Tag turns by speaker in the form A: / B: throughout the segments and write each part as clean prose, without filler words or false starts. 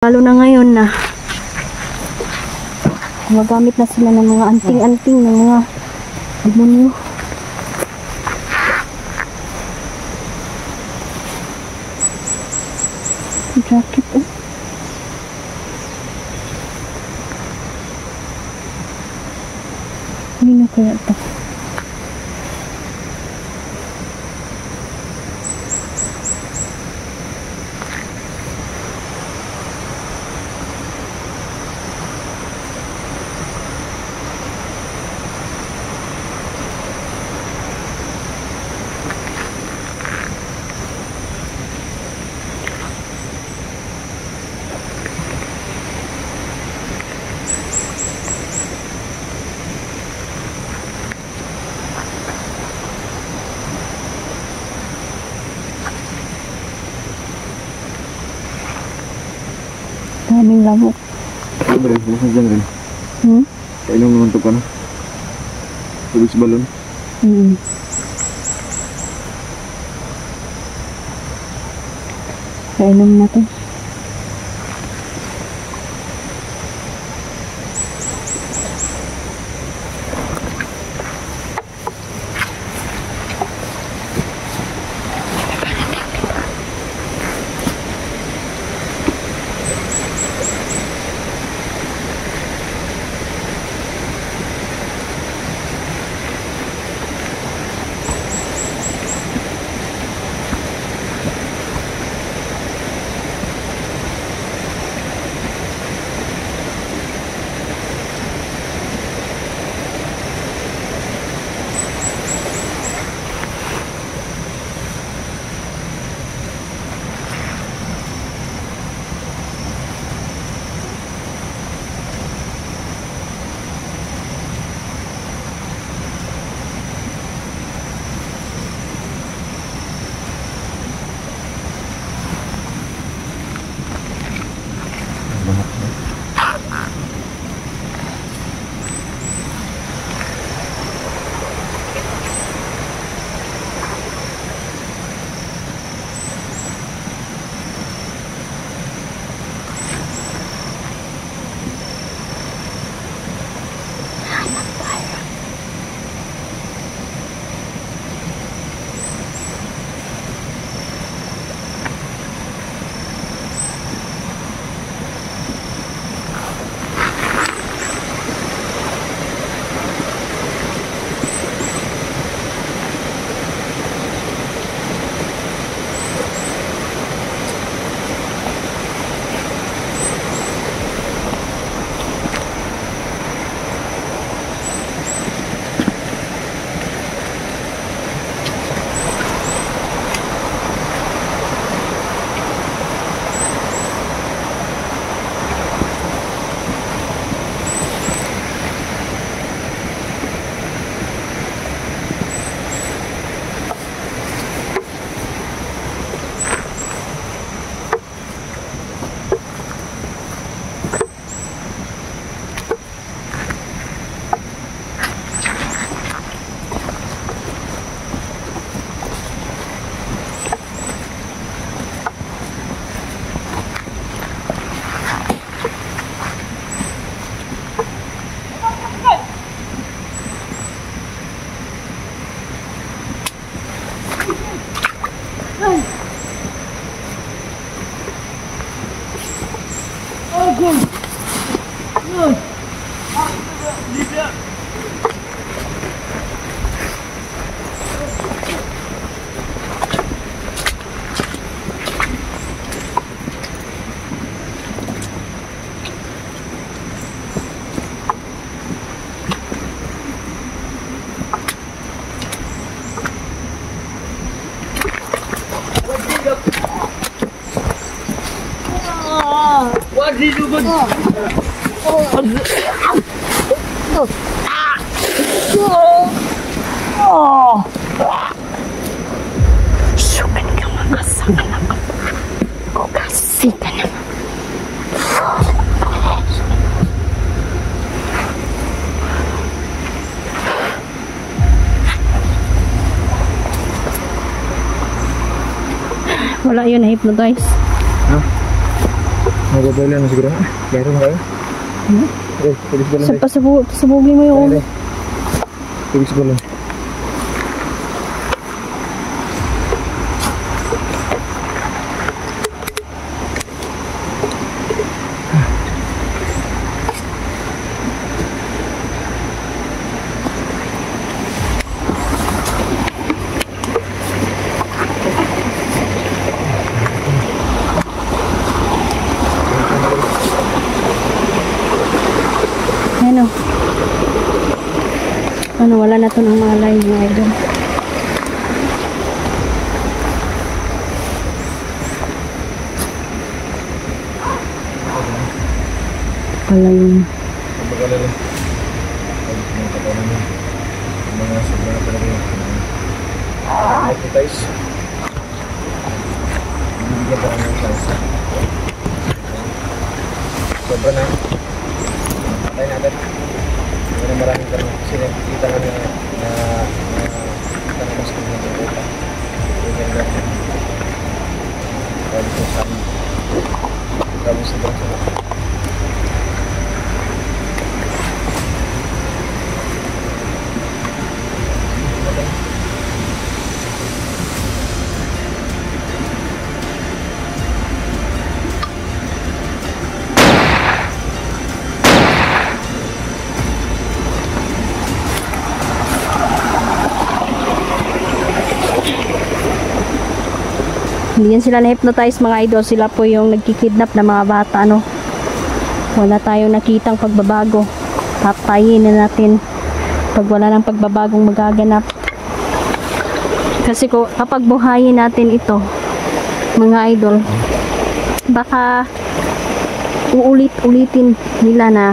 A: Lalo na ngayon na gumagamit na sila ng mga anting-anting ng mga demonyo. Jacket oh. Hindi na kaya ito. Daming lamok.
B: Ano rin? Bukas dyan rin. Kainom naman ito ka na. Tulis balon.
A: Kainom natin.
C: What did you do?
A: Sugan ka mga sanga naman. O kasi ka naman. Wala yun, na-hypnotize.
B: Ha? Magbabalan mo siguro. Garo mo kayo? Okay, tulis ba lang?
A: Pasabugin mo yung...
B: Tulis ba lang?
A: Ano, wala na to ng malay mga idol. Wala yung
B: mga sobrang talaga yung guys. Bibigyan pa lang ng chance. Sobra na. Patay natin. Pero maraming tanong kasi nakikita na kita na mas kanya ng buka. Yung ganda na. Grabe sa saan. Grabe sa bang sana.
A: Hindi yan sila na-hypnotize mga idol. Sila po yung nagkikidnap na mga bata, no? Wala tayong nakitang pagbabago. Patayin na natin pag wala ng pagbabagong magaganap. Kasi kapag buhayin natin ito, mga idol, baka uulit-ulitin nila na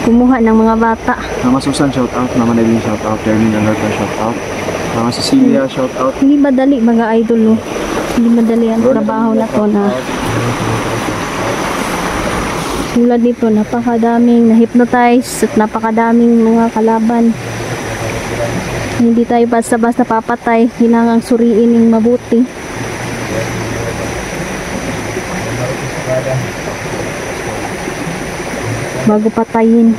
A: kumuha ng mga bata.
B: Mama Susan, shout out. Mama Nelly, shout out. Termin Alerta, shout out. Mama Cecilia, shout out.
A: Hindi madali mga idol, no? Hindi madali ang trabaho na to na tulad dito, napakadaming na-hypnotize at napakadaming mga kalaban. Hindi tayo basta-basta papatay, kailangang suriin ng mabuti bago patayin.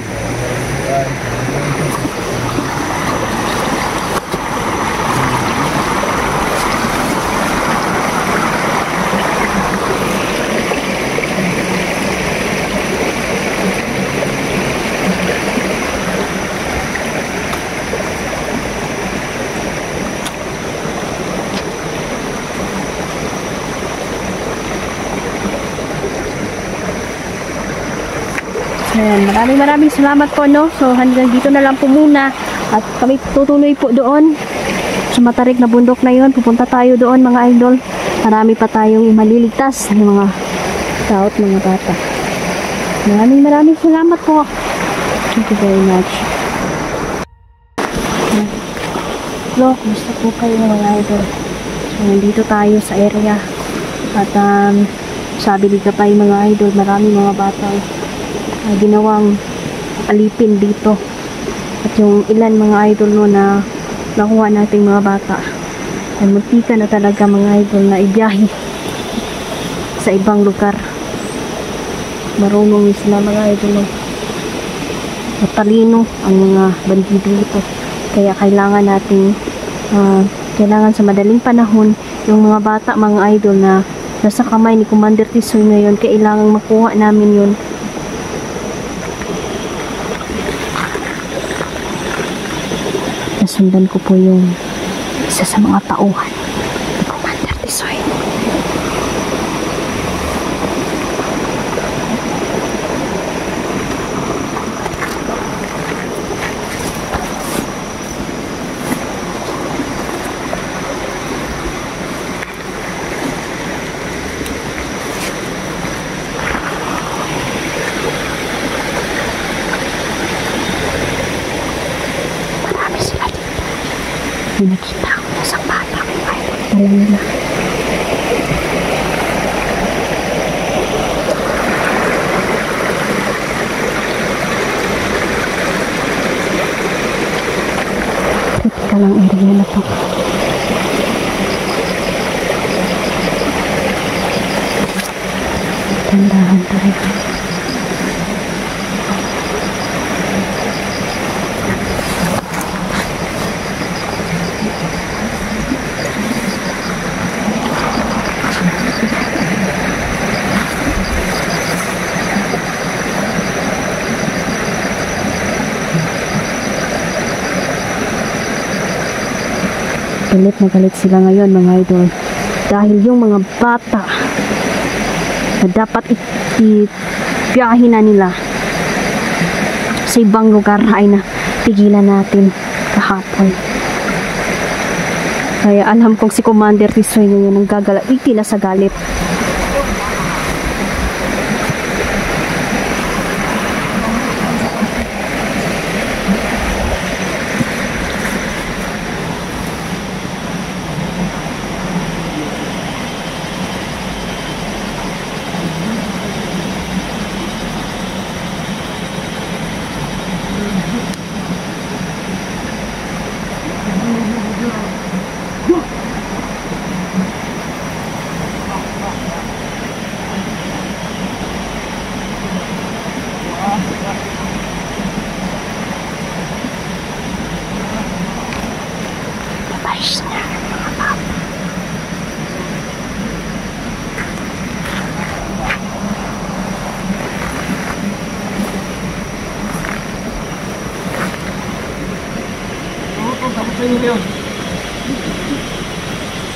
A: Ayan, maraming salamat po, no? So hanggang dito na lang po muna at kami tutuloy po doon sa matarik na bundok na yun. Pupunta tayo doon mga idol. Marami pa tayong maliligtas ng mga tao at mga bata. Maraming salamat po. Thank you very much. Hello, gusto po kayo mga idol. So nandito tayo sa area at sabi dito tayo mga idol, maraming mga bata ginawang alipin dito at yung ilan mga idol no na nakuha nating mga bata ay muntika na talaga mga idol na ibiyahe sa ibang lugar. Marunong sila mga idol no, matalino ang mga bandido dito, kaya kailangan nating kailangan sa madaling panahon yung mga bata mga idol na nasa kamay ni Commander Tisoy ngayon, kailangan makuha namin yun. Nasundan ko po yung isa sa mga tauhan ni Commander Tisoy. May nakita ako na sa bata ko. Alam nila. Critical ang area na to. Ito na. tayo. Galit na galit sila ngayon mga idol. Dahil yung mga bata na dapat ibiyahin na nila sa ibang lugar ay na pigilan natin kahapon. Kaya alam kong si Commander Tisoy ngayon ang gagalawiti na sa galit.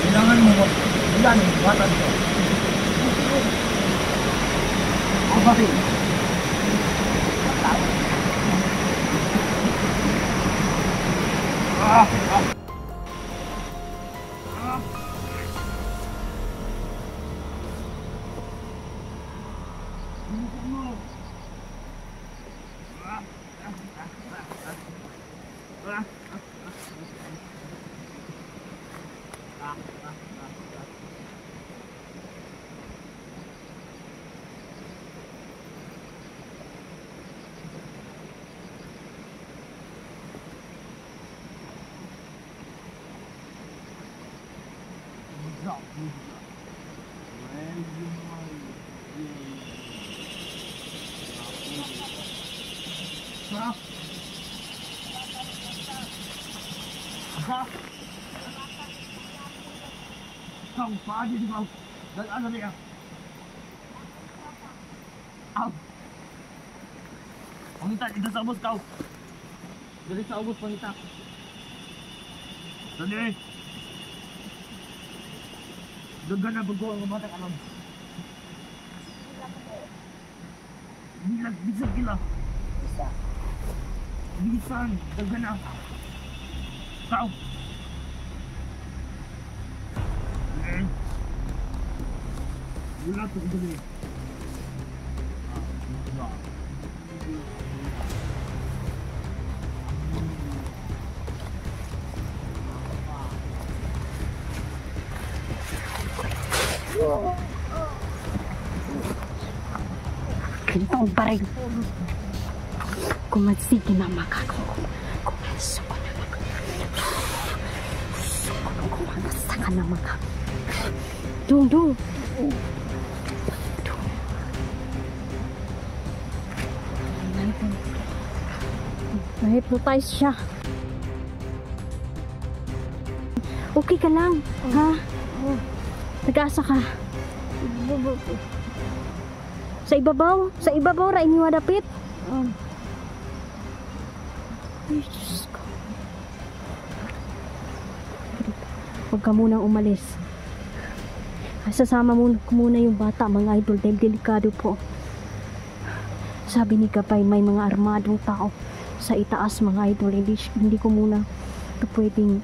B: Kailangan mo mo. Ilan yung bata nito? Ang bakit? Kau pagi di kau dan ada dia. Au. Wanita kita sabus kau. Jadi sabus wanita. Dali. Dagan na bago ang mata kalam. Bilag bisa gila. Bisa. Bisan dagan na. Kau. Wala to dali.
A: Kintong baril. Kumansigi na makako. Kumanso ko na makako. Kumanasa ka na makako. Dung. Na-hypnotize siya. Okay ka lang, ha? Nag-asa ka. Sa ibabaw? Sa ibabaw, ra inyo dapit? Ay, Diyos ko. Huwag ka munang umalis. Sasama ko muna yung bata, mga idol, dahil delikado po. Sabi ni Kapay, may mga armadong tao sa itaas, mga idol. Hindi ko muna ito pwedeng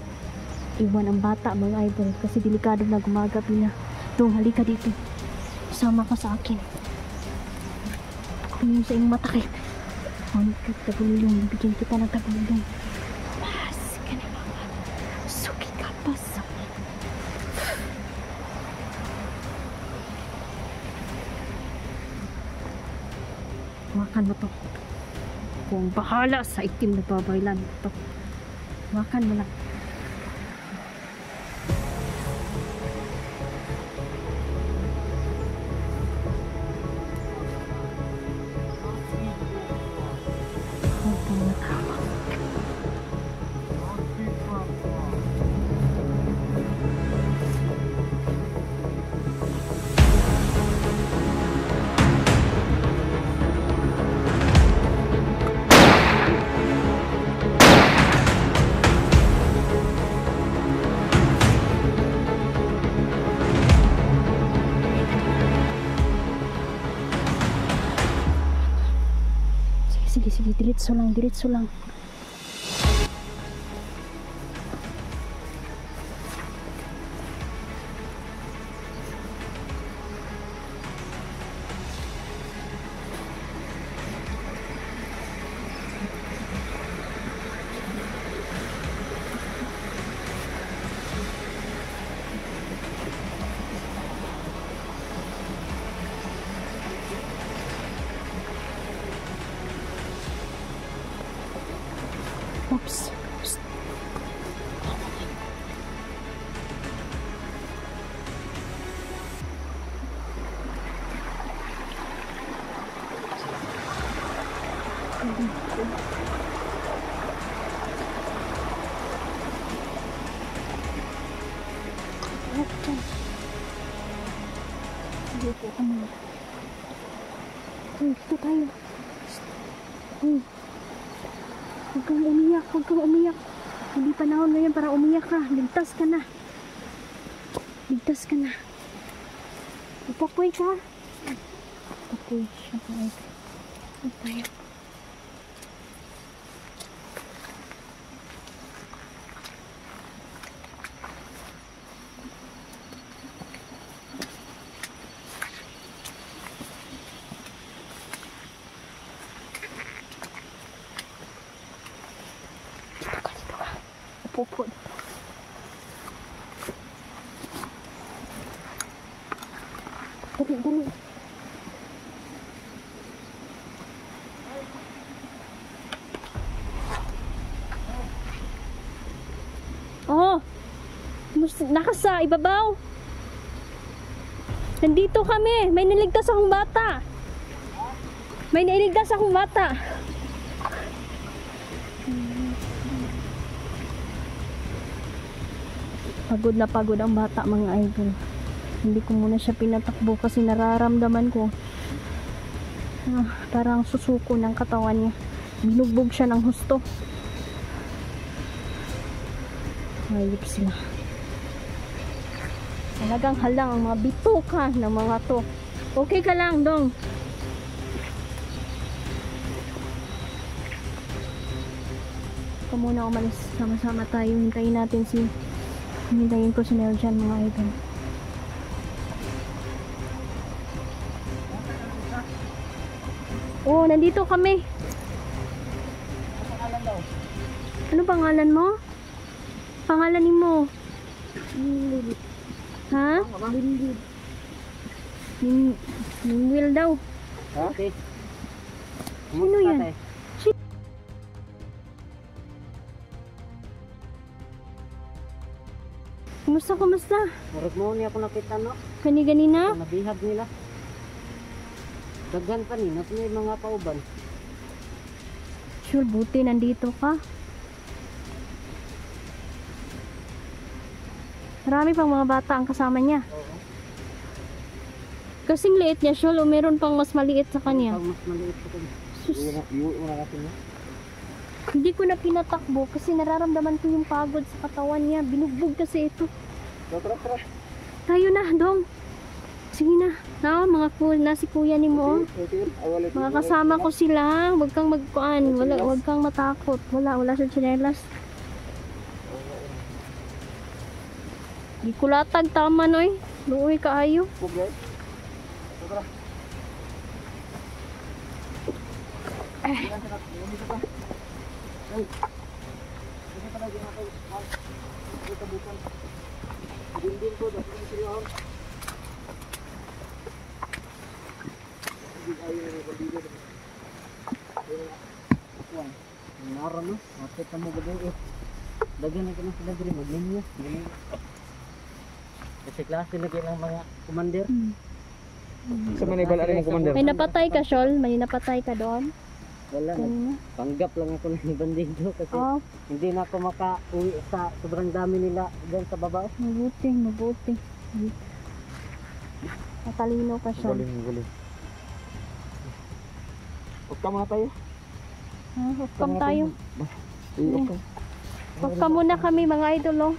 A: iwan ang bata, mga idol, kasi delikado na, gumagabi na. Dong, halika dito. Sama ka sa akin. Tingin sa iyong mata kayo. Tagulong, bigyan kita ng tagulong. Mas ka na mga. Suki ka pa sa Wakan mo to. Kung bahala sa itim na babaylan to. Wakan mo lang. Sige, sige, diretso lang, diretso lang. Oops. Psst. Dito kami. Dito tayo. Psst. Huwag kang umiyak, huwag kang umiyak. Hindi panahon ngayon para umiyak ka. Ligtas ka na. Ligtas ka na. Ipakoy ka. Ipakoy siya pa. Huwag tayo. Pupod. Dali, dali. Oh, nakasa ibabaw. Nandito kami. May niligtas akong bata. May niligtas akong bata. Pagod na pagod ang bata, mga idol. Hindi ko muna siya pinatakbo kasi nararamdaman ko parang susuko ng katawan niya. Binugbog siya ng husto. Hayop sila. Talagang halang ang mga bituka ng mga to. Okay ka lang, Dong? Ito muna umalis. Sama-sama tayo. Hintayin ko si Nel dyan, mga idol. Oh, nandito kami. Ano pangalan mo? Pangalan mo? Ha? Will daw.
B: Okay.
A: Sino yan? Kumusta?
B: Marag mo niya ako nakita, no?
A: Ganina?
B: Nabihag nila. Daghan pa ni, may mga pauban.
A: Sure, buti nandito ka. Marami pang mga bata ang kasama niya.
B: Oo.
A: Kasing liit niya, Shol, o meron pang mas maliit sa kanya.
B: Pag mas maliit pa kanya.
A: Sus.
B: Iuwi mo na natin, no?
A: Hindi ko na pinatakbo kasi nararamdaman ko yung pagod sa katawan niya. Binugbog kasi ito.
B: Tara.
A: Tayo na, Dong. Sige na. Na si kuya ni mo. Mga kasama ko sila. Huwag kang magkuan. Huwag kang matakot. Wala sa tsinelas. Di kulatag tama, noy. Luoy kaayo.
B: Okay. Tara. Dinding ko, dapat yung silahon. Hindi ayaw na magbigo. Nara, no? Makita mo gabay eh. Dagyan na sila diri, maglinya. Kasi klase lagi ng mga commander. Sa manibal rin ng commander.
A: May napatay ka, Shol? May napatay ka doon?
B: Wala, panggap lang ako ng bandido kasi hindi na ako maka-uwi sa sobrang dami nila dyan sa baba.
A: Mabuti. Matalino ka, Shol.
B: Galing. Huwag muna tayo.
A: Huwag tayo. Huwag muna kami, mga idol, oh.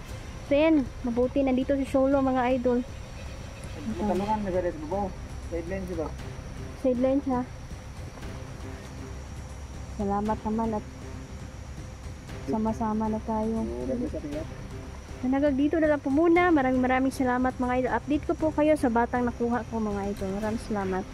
A: Then, mabuti nandito si Sholo, mga idol.
B: Matalungan na gano'n sa babaw. Sideline siya ba?
A: Sideline siya. Salamat naman at sama-sama na tayo. Nanagag dito na lang po muna. Maraming salamat mga idol. Update ko po kayo sa batang nakuha ko mga idol. Maraming salamat.